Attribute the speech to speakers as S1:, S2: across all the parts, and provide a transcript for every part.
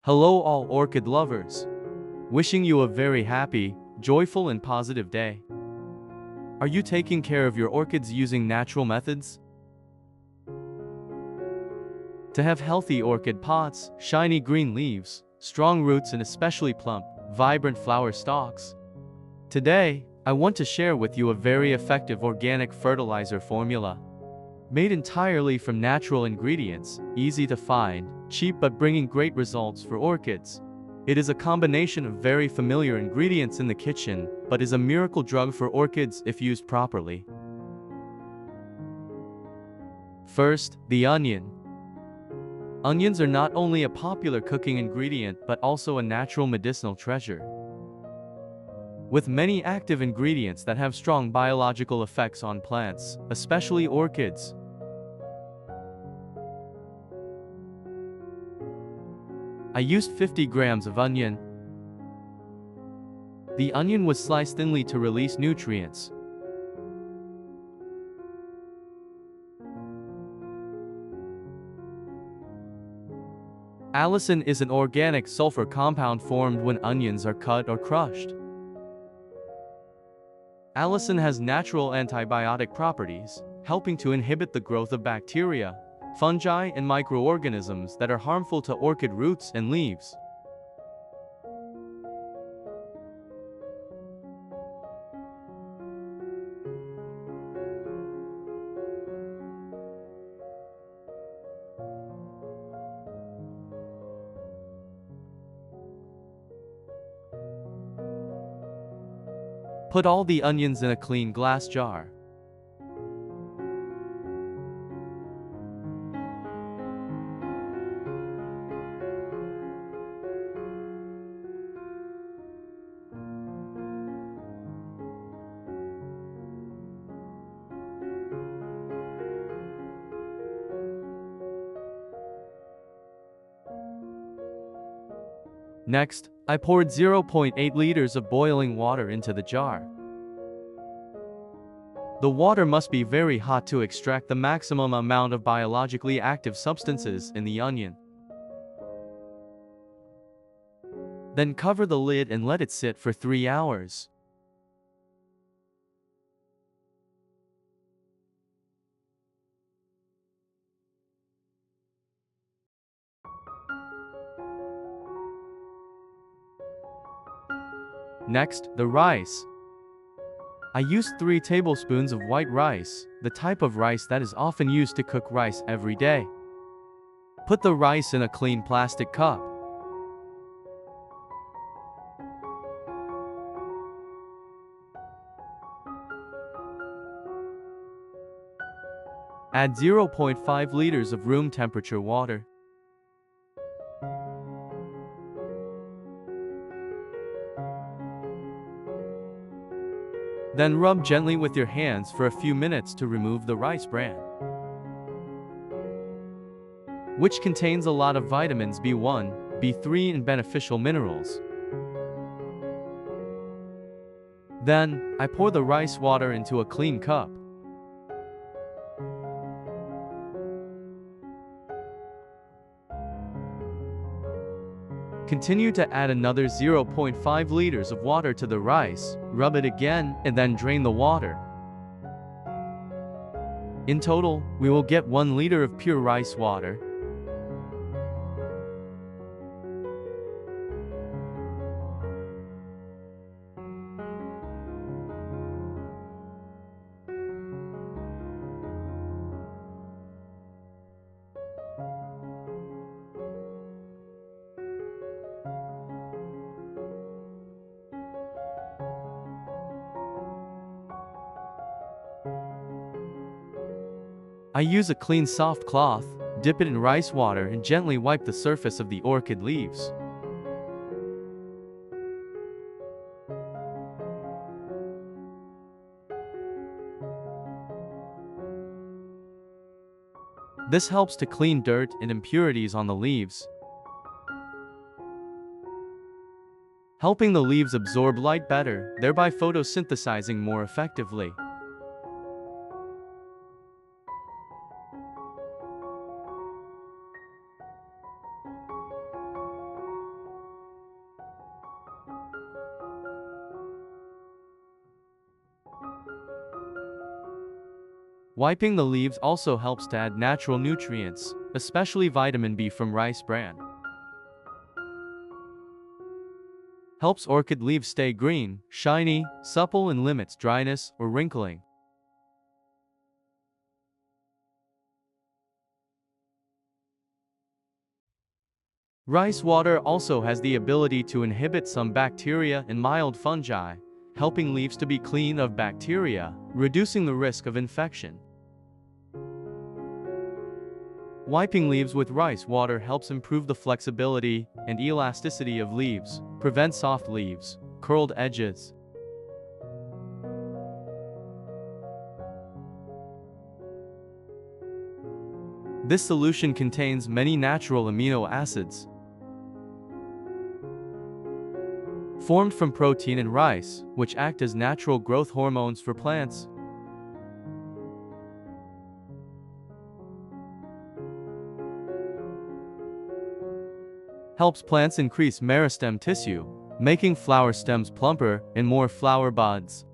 S1: Hello all orchid lovers. Wishing you a very happy, joyful and positive day. Are you taking care of your orchids using natural methods? To have healthy orchid pots, shiny green leaves, strong roots and especially plump, vibrant flower stalks. Today, I want to share with you a very effective organic fertilizer formula. Made entirely from natural ingredients, easy to find, cheap but bringing great results for orchids. It is a combination of very familiar ingredients in the kitchen, but is a miracle drug for orchids if used properly. First, the onion. Onions are not only a popular cooking ingredient but also a natural medicinal treasure. With many active ingredients that have strong biological effects on plants, especially orchids. I used 50 grams of onion. The onion was sliced thinly to release nutrients. Allicin is an organic sulfur compound formed when onions are cut or crushed. Allicin has natural antibiotic properties, helping to inhibit the growth of bacteria, fungi and microorganisms that are harmful to orchid roots and leaves. Put all the onions in a clean glass jar. Next, I poured 0.8 liters of boiling water into the jar. The water must be very hot to extract the maximum amount of biologically active substances in the onion. Then cover the lid and let it sit for 3 hours. Next, the rice. I used 3 tablespoons of white rice, the type of rice that is often used to cook rice every day. Put the rice in a clean plastic cup. Add 0.5 liters of room temperature water. Then rub gently with your hands for a few minutes to remove the rice bran, which contains a lot of vitamins B1, B3 and beneficial minerals. Then, I pour the rice water into a clean cup. Continue to add another 0.5 liters of water to the rice, rub it again, and then drain the water. In total, we will get 1 liter of pure rice water. I use a clean soft cloth, dip it in rice water and gently wipe the surface of the orchid leaves. This helps to clean dirt and impurities on the leaves, helping the leaves absorb light better, thereby photosynthesizing more effectively. Wiping the leaves also helps to add natural nutrients, especially vitamin B from rice bran. Helps orchid leaves stay green, shiny, supple and limits dryness or wrinkling. Rice water also has the ability to inhibit some bacteria and mild fungi, helping leaves to be clean of bacteria, reducing the risk of infection. Wiping leaves with rice water helps improve the flexibility and elasticity of leaves, prevent soft leaves, curled edges. This solution contains many natural amino acids formed from protein and rice, which act as natural growth hormones for plants. Helps plants increase meristem tissue, making flower stems plumper and more flower buds.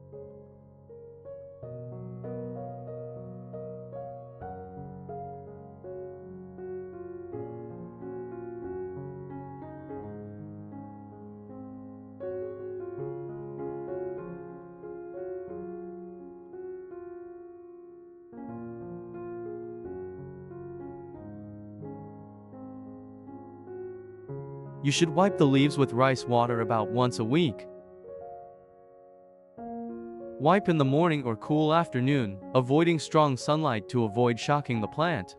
S1: You should wipe the leaves with rice water about once a week. Wipe in the morning or cool afternoon, avoiding strong sunlight to avoid shocking the plant.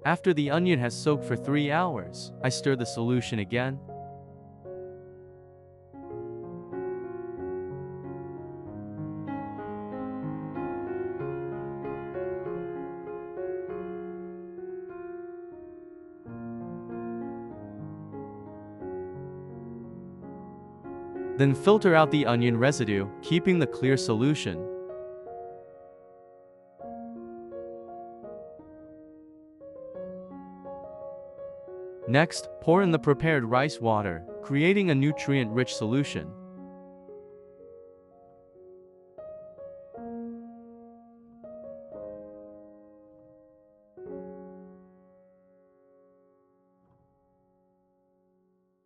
S1: After the onion has soaked for 3 hours, I stir the solution again. Then filter out the onion residue, keeping the clear solution. Next, pour in the prepared rice water, creating a nutrient-rich solution.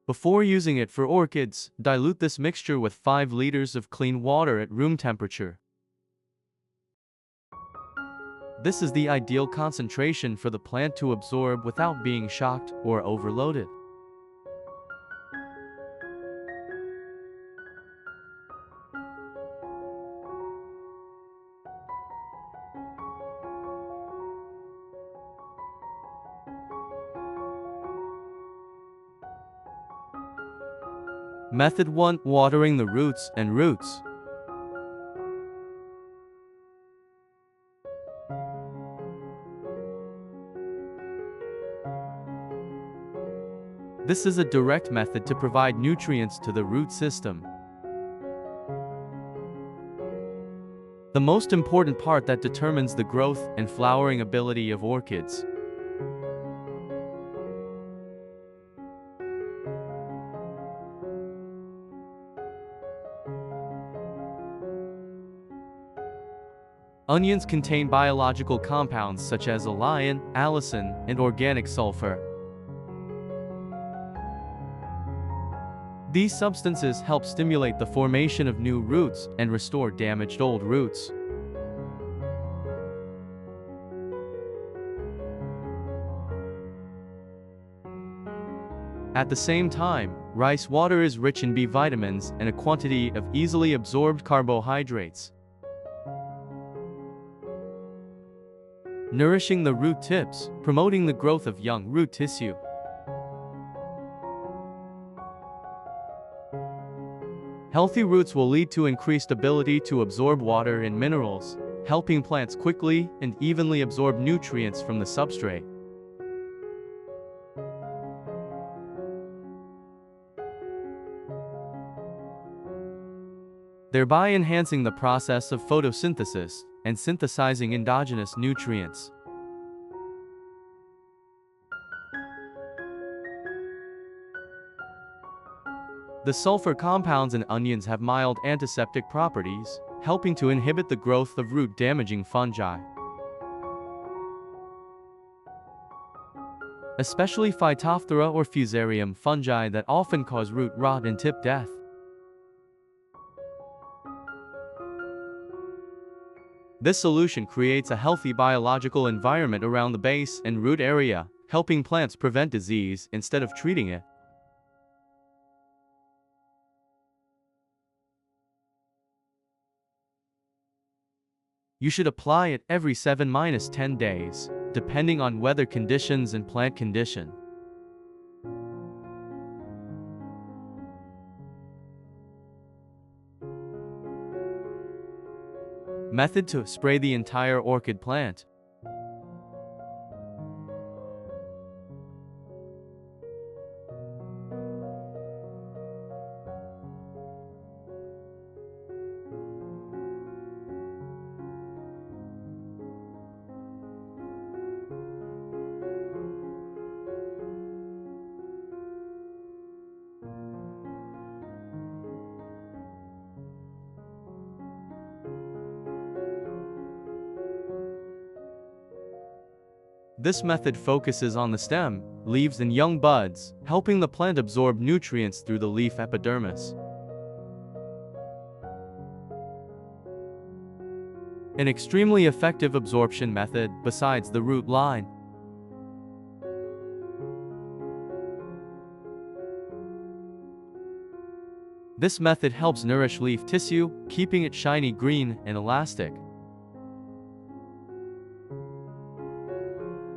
S1: Before using it for orchids, dilute this mixture with 5 liters of clean water at room temperature. This is the ideal concentration for the plant to absorb without being shocked or overloaded. Method 1. Watering the roots and roots. This is a direct method to provide nutrients to the root system. The most important part that determines the growth and flowering ability of orchids. Onions contain biological compounds such as allicin, allicin, and organic sulfur. These substances help stimulate the formation of new roots and restore damaged old roots. At the same time, rice water is rich in B vitamins and a quantity of easily absorbed carbohydrates, nourishing the root tips, promoting the growth of young root tissue. Healthy roots will lead to increased ability to absorb water and minerals, helping plants quickly and evenly absorb nutrients from the substrate. thereby enhancing the process of photosynthesis and synthesizing endogenous nutrients. The sulfur compounds in onions have mild antiseptic properties, helping to inhibit the growth of root-damaging fungi. Especially Phytophthora or Fusarium fungi that often cause root rot and tip death. This solution creates a healthy biological environment around the base and root area, helping plants prevent disease instead of treating it. You should apply it every 7-10 days, depending on weather conditions and plant condition. Method to spray the entire orchid plant. This method focuses on the stem, leaves and young buds, helping the plant absorb nutrients through the leaf epidermis. An extremely effective absorption method besides the root line. This method helps nourish leaf tissue, keeping it shiny green and elastic.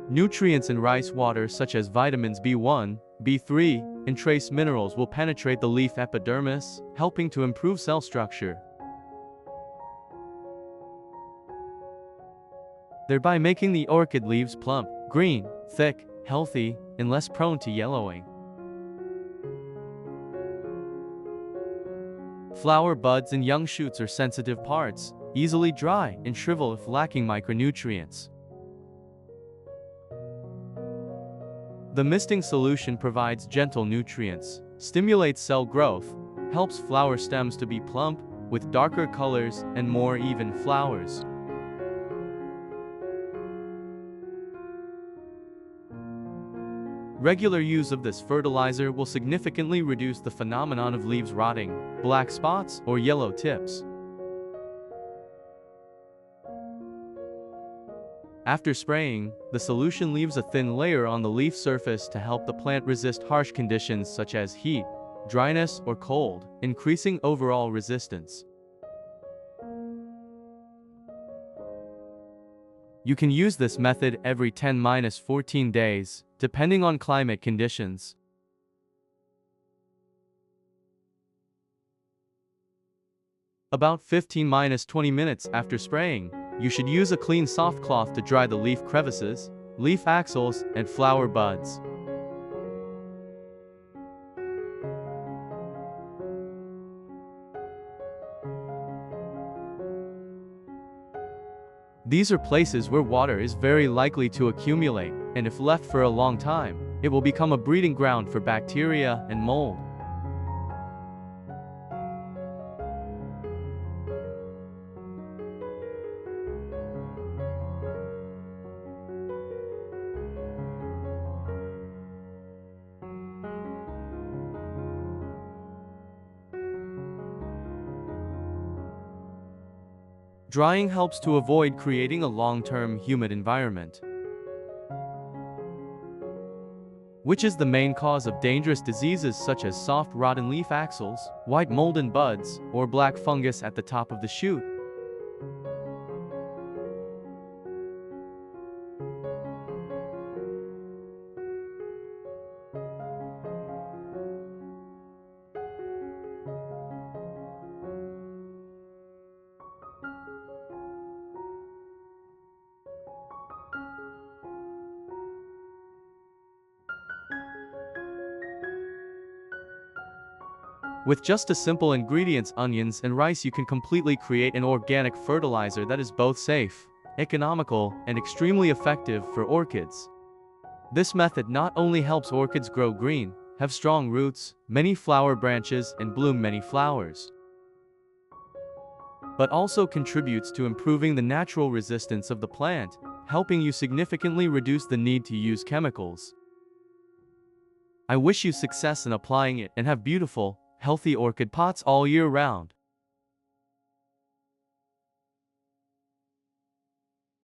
S1: Nutrients in rice water such as vitamins B1, B3, and trace minerals will penetrate the leaf epidermis, helping to improve cell structure, thereby making the orchid leaves plump, green, thick, healthy, and less prone to yellowing. Flower buds and young shoots are sensitive parts, easily dry and shrivel if lacking micronutrients. The misting solution provides gentle nutrients, stimulates cell growth, helps flower stems to be plump, with darker colors and more even flowers. Regular use of this fertilizer will significantly reduce the phenomenon of leaves rotting, black spots, or yellow tips. After spraying, the solution leaves a thin layer on the leaf surface to help the plant resist harsh conditions such as heat, dryness, or cold, increasing overall resistance. You can use this method every 10-14 days, depending on climate conditions. About 15-20 minutes after spraying, you should use a clean soft cloth to dry the leaf crevices, leaf axils, and flower buds. These are places where water is very likely to accumulate, and if left for a long time, it will become a breeding ground for bacteria and mold. Drying helps to avoid creating a long-term humid environment, which is the main cause of dangerous diseases such as soft rotten leaf axils, white mold in buds, or black fungus at the top of the shoot. With just a simple ingredients, onions and rice, you can completely create an organic fertilizer that is both safe, economical, and extremely effective for orchids. This method not only helps orchids grow green, have strong roots, many flower branches, and bloom many flowers, but also contributes to improving the natural resistance of the plant, helping you significantly reduce the need to use chemicals. I wish you success in applying it and have beautiful, healthy orchid pots all year round.